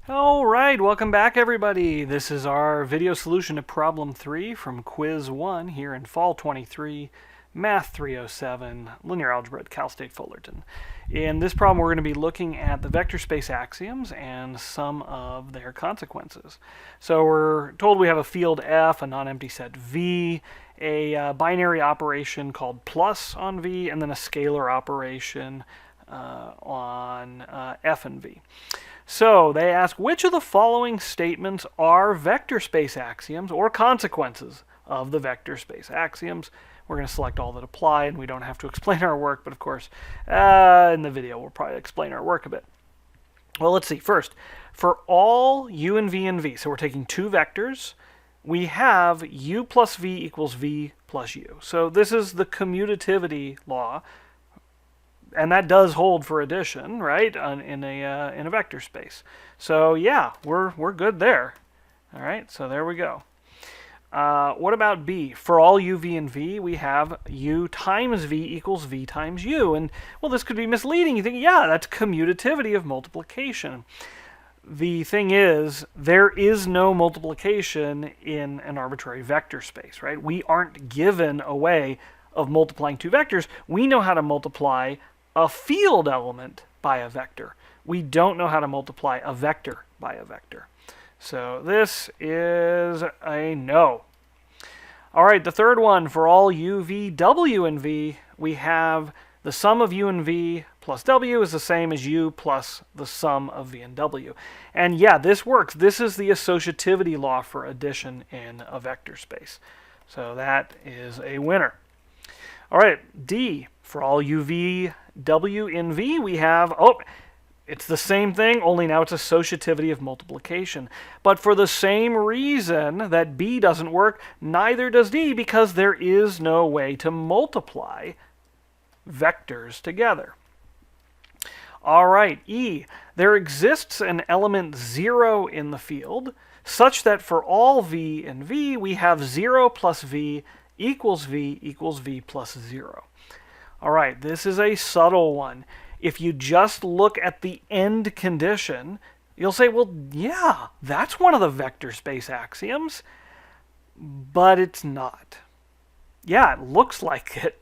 All right, welcome back everybody. This is our video solution to problem 3 from quiz 1 here in fall 23, math 307, linear algebra at Cal State Fullerton. In this problem we're going to be looking at the vector space axioms and some of their consequences. So we're told we have a field F, a non-empty set V, a binary operation called plus on V, and then a scalar operation on F and V. So they ask, which of the following statements are vector space axioms or consequences of the vector space axioms? We're going to select all that apply, and we don't have to explain our work, but of course, in the video we'll probably explain our work a bit. Well, let's see. First, for all u and v, so we're taking two vectors, we have u plus v equals v plus u. So this is the commutativity law. And that does hold for addition, right, in a vector space. So yeah, we're good there. All right, so there we go. What about B? For all u, v, and v, we have u times v equals v times u. And, well, this could be misleading. You think, yeah, that's commutativity of multiplication. The thing is, there is no multiplication in an arbitrary vector space, right? We aren't given a way of multiplying two vectors. We know how to multiply a field element by a vector. We don't know how to multiply a vector by a vector. So this is a no. All right, the third one, for all u, v, w, and v, we have the sum of u and v plus w is the same as u plus the sum of v and w. And yeah, this works. This is the associativity law for addition in a vector space. So that is a winner. All right, D, for all u, v, w, in v, we have, it's the same thing, only now it's associativity of multiplication. But for the same reason that B doesn't work, neither does D, because there is no way to multiply vectors together. All right, E, there exists an element 0 in the field, such that for all v and v, we have 0 plus v equals v plus 0. All right, this is a subtle one. If you just look at the end condition, you'll say, well, yeah, that's one of the vector space axioms, but it's not. Yeah, it looks like it,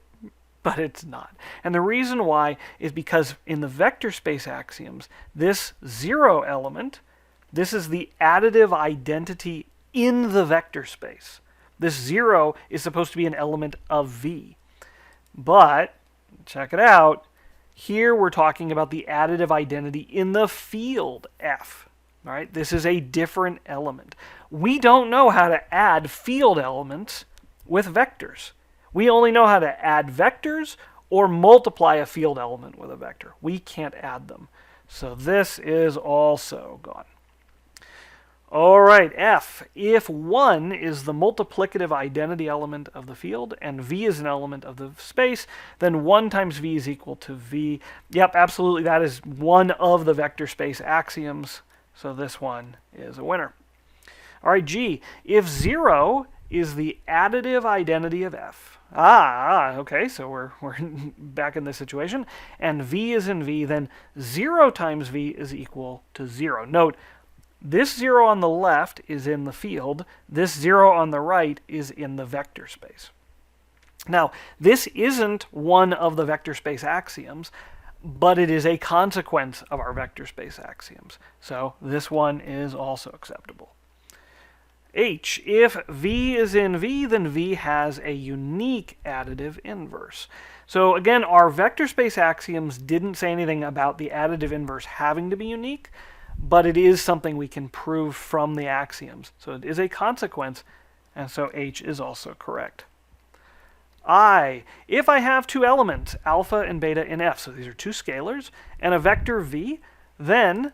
but it's not. And the reason why is because in the vector space axioms, this 0 element, this is the additive identity in the vector space. This 0 is supposed to be an element of V. But, check it out, here we're talking about the additive identity in the field F. All right? This is a different element. We don't know how to add field elements with vectors. We only know how to add vectors or multiply a field element with a vector. We can't add them. So this is also gone. All right, F. If 1 is the multiplicative identity element of the field and V is an element of the space, then 1 times V is equal to V. Yep, absolutely, that is one of the vector space axioms. So this one is a winner. All right, G. If 0 is the additive identity of F. Okay, so we're back in this situation. And V is in V, then 0 times V is equal to 0. Note, this 0 on the left is in the field. This 0 on the right is in the vector space. Now, this isn't one of the vector space axioms, but it is a consequence of our vector space axioms. So this one is also acceptable. H. If V is in V, then V has a unique additive inverse. So again, our vector space axioms didn't say anything about the additive inverse having to be unique, but it is something we can prove from the axioms. So it is a consequence, and so H is also correct. I, if I have two elements, alpha and beta in F, so these are two scalars, and a vector V, then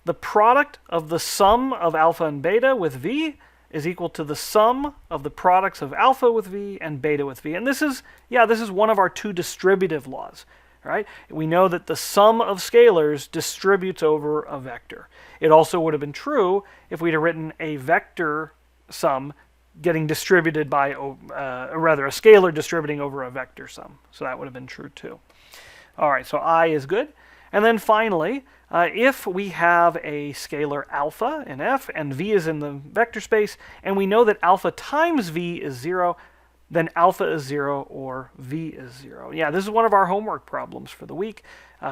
the product of the sum of alpha and beta with V is equal to the sum of the products of alpha with V and beta with V. And this is one of our two distributive laws. Right? We know that the sum of scalars distributes over a vector. It also would have been true if we'd have written a vector sum getting distributed by, a scalar distributing over a vector sum. So that would have been true too. All right, so I is good. And then finally, if we have a scalar alpha in F and V is in the vector space, and we know that alpha times V is 0, then alpha is 0 or V is 0. Yeah, this is one of our homework problems for the week.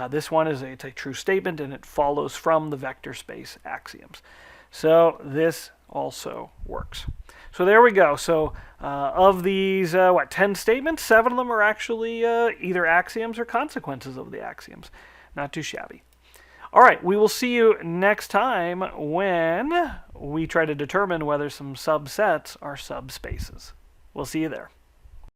This one is it's a true statement, and it follows from the vector space axioms. So this also works. So there we go. So of these, 10 statements, 7 of them are actually either axioms or consequences of the axioms. Not too shabby. All right, we will see you next time when we try to determine whether some subsets are subspaces. We'll see you there.